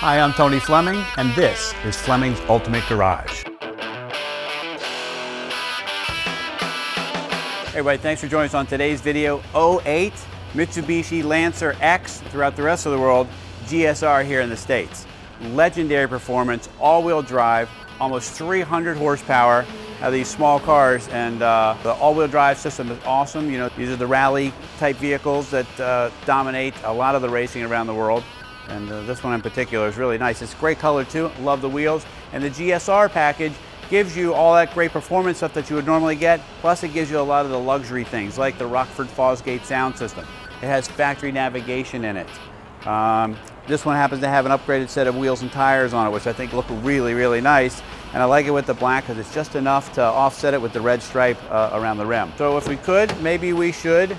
Hi, I'm Tony Fleming, and this is Fleming's Ultimate Garage. Hey everybody, thanks for joining us on today's video. 08 Mitsubishi Lancer X throughout the rest of the world, GSR here in the States. Legendary performance, all-wheel drive, almost 300 horsepower. These small cars, and the all-wheel drive system is awesome. You know, these are the rally type vehicles that dominate a lot of the racing around the world. And this one in particular is really nice. It's a great color too, love the wheels. And the GSR package gives you all that great performance stuff that you would normally get, plus it gives you a lot of the luxury things like the Rockford Fossgate sound system. It has factory navigation in it. This one happens to have an upgraded set of wheels and tires on it, which I think look really, really nice. And I like it with the black because it's just enough to offset it with the red stripe around the rim. So if we could, maybe we should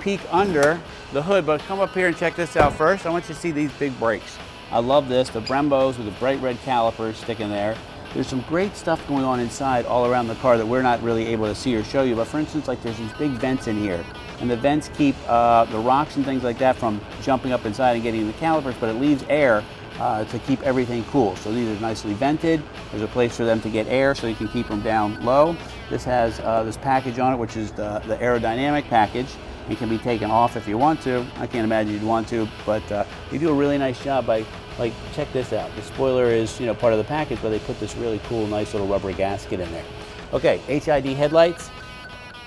peek under the hood, but come up here and check this out first. I want you to see these big brakes. I love this, the Brembos with the bright red calipers sticking there. There's some great stuff going on inside all around the car that we're not really able to see or show you, but for instance, like there's these big vents in here, and the vents keep the rocks and things like that from jumping up inside and getting the calipers, but it leaves air to keep everything cool. So these are nicely vented. There's a place for them to get air so you can keep them down low. This has this package on it, which is the Aerodynamic Package. It can be taken off if you want to. I can't imagine you'd want to, but they do a really nice job by, like, check this out. The spoiler is, you know, part of the package, but they put this really cool, nice little rubber gasket in there. Okay, HID headlights.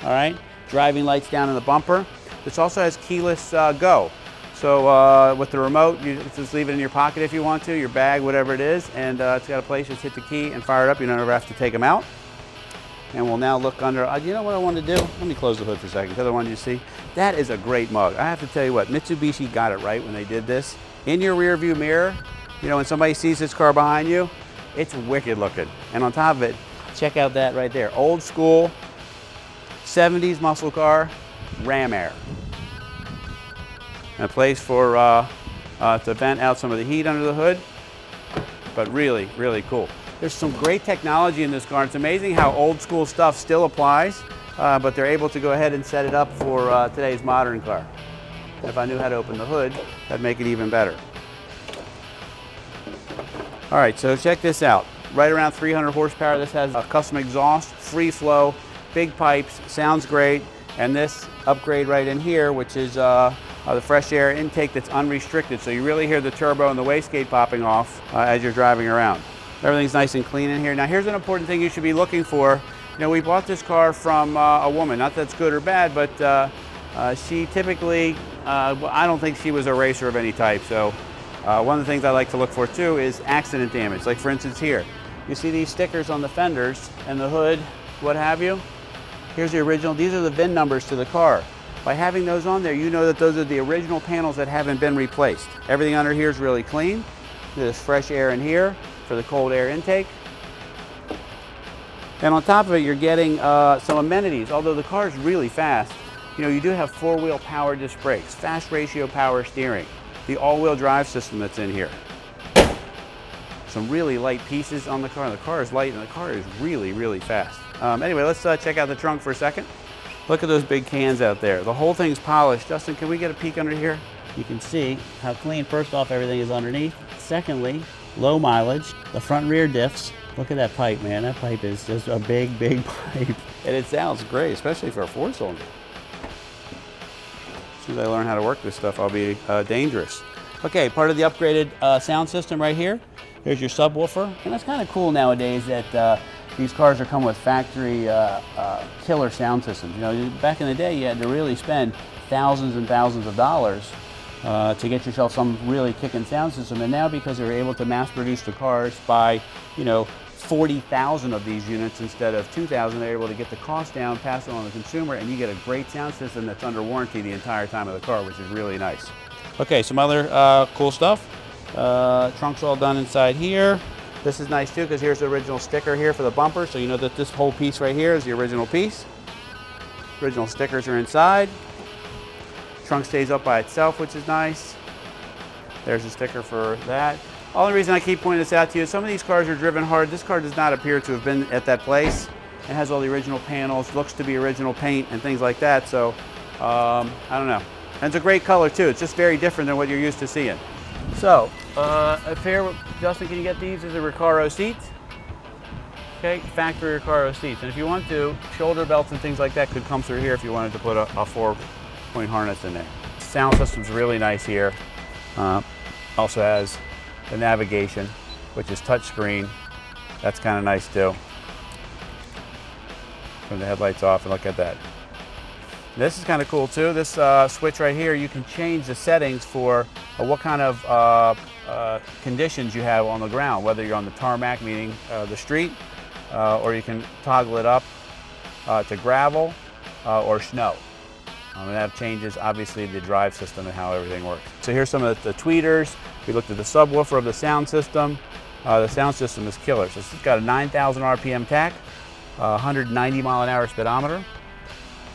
All right, driving lights down in the bumper. This also has keyless go. So with the remote, you just leave it in your pocket if you want to, your bag, whatever it is, and it's got a place, just hit the key and fire it up. You don't ever have to take them out. And we'll now look under. You know what I want to do? Let me close the hood for a second. The other one you see, that is a great mug. I have to tell you what, Mitsubishi got it right when they did this. In your rear view mirror, you know, when somebody sees this car behind you, it's wicked looking. And on top of it, check out that right there. Old school, 70s muscle car, ram air. And a place for to vent out some of the heat under the hood, but really, really cool. There's some great technology in this car. It's amazing how old school stuff still applies, but they're able to go ahead and set it up for today's modern car. And if I knew how to open the hood, that'd make it even better. All right, so check this out. Right around 300 horsepower. This has a custom exhaust, free flow, big pipes, sounds great. And this upgrade right in here, which is the fresh air intake that's unrestricted. So you really hear the turbo and the wastegate popping off as you're driving around. Everything's nice and clean in here. Now here's an important thing you should be looking for. You know, we bought this car from a woman. Not that's good or bad, but she typically, I don't think she was a racer of any type. So one of the things I like to look for too is accident damage. Like for instance here, you see these stickers on the fenders and the hood, what have you. Here's the original, these are the VIN numbers to the car. By having those on there, you know that those are the original panels that haven't been replaced. Everything under here is really clean. There's fresh air in here for the cold air intake. And on top of it, you're getting some amenities. Although the car is really fast, you know, you do have four-wheel power disc brakes, fast ratio power steering, the all-wheel drive system that's in here. Some really light pieces on the car. The car is light and the car is really, really fast. Anyway, let's check out the trunk for a second. Look at those big cans out there. The whole thing's polished. Justin, can we get a peek under here? You can see how clean, first off, everything is underneath. Secondly, low mileage. The front and rear diffs. Look at that pipe, man. That pipe is just a big, big pipe. And it sounds great, especially for a four-cylinder. As soon as I learn how to work this stuff, I'll be dangerous. Okay, part of the upgraded sound system right here. There's your subwoofer. And that's kind of cool nowadays that these cars are come with factory killer sound systems. You know, back in the day, you had to really spend thousands and thousands of dollars to get yourself some really kicking sound system. And now because they're able to mass produce the cars by, you know, 40,000 of these units instead of 2,000, they're able to get the cost down, pass it on to the consumer, and you get a great sound system that's under warranty the entire time of the car, which is really nice. Okay, some other cool stuff. Trunk's all done inside here. This is nice too because here's the original sticker here for the bumper, so you know that this whole piece right here is the original piece. Original stickers are inside. Trunk stays up by itself, which is nice. There's a sticker for that. Only reason I keep pointing this out to you is some of these cars are driven hard. This car does not appear to have been at that place. It has all the original panels, looks to be original paint and things like that, so I don't know. And it's a great color too. It's just very different than what you're used to seeing. So, up here, Justin, can you get these? These are Recaro seats. Okay, factory Recaro seats. And if you want to, shoulder belts and things like that could come through here if you wanted to put a 4-point harness in there. Sound system's really nice here. Also has the navigation, which is touchscreen. That's kind of nice too. Turn the headlights off and look at that. This is kind of cool too. This switch right here, you can change the settings for what kind of conditions you have on the ground, whether you're on the tarmac, meaning the street, or you can toggle it up to gravel or snow. And that changes, obviously, the drive system and how everything works. So here's some of the tweeters. We looked at the subwoofer of the sound system. The sound system is killer. So it's got a 9,000 RPM tach, 190 mile an hour speedometer,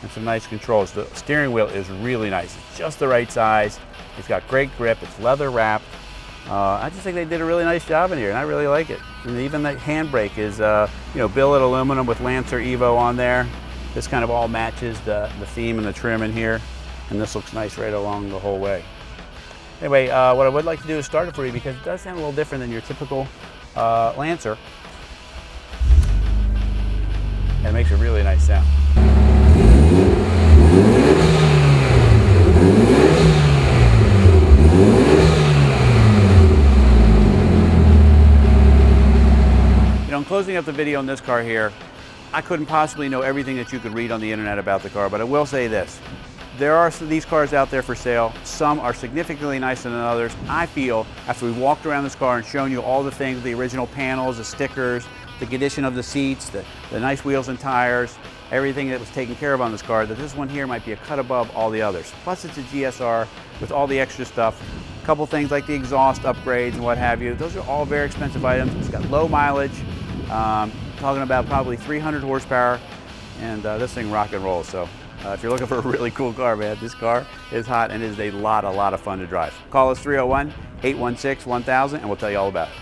and some nice controls. The steering wheel is really nice. It's just the right size. It's got great grip. It's leather wrapped. I just think they did a really nice job in here, and I really like it. And even the handbrake is, billet aluminum with Lancer Evo on there. This kind of all matches the theme and the trim in here, and this looks nice right along the whole way. Anyway, what I would like to do is start it for you because it does sound a little different than your typical Lancer, and it makes a really nice sound. In closing up the video on this car here, I couldn't possibly know everything that you could read on the internet about the car, but I will say this. There are these cars out there for sale. Some are significantly nicer than others. I feel, after we've walked around this car and shown you all the things, the original panels, the stickers, the condition of the seats, the nice wheels and tires, everything that was taken care of on this car, that this one here might be a cut above all the others. Plus it's a GSR with all the extra stuff. A couple things like the exhaust upgrades and what have you. Those are all very expensive items. It's got low mileage. Talking about probably 300 horsepower, and this thing rock and rolls. So if you're looking for a really cool car, man, this car is hot and is a lot of fun to drive. Call us 301-816-1000 and we'll tell you all about it.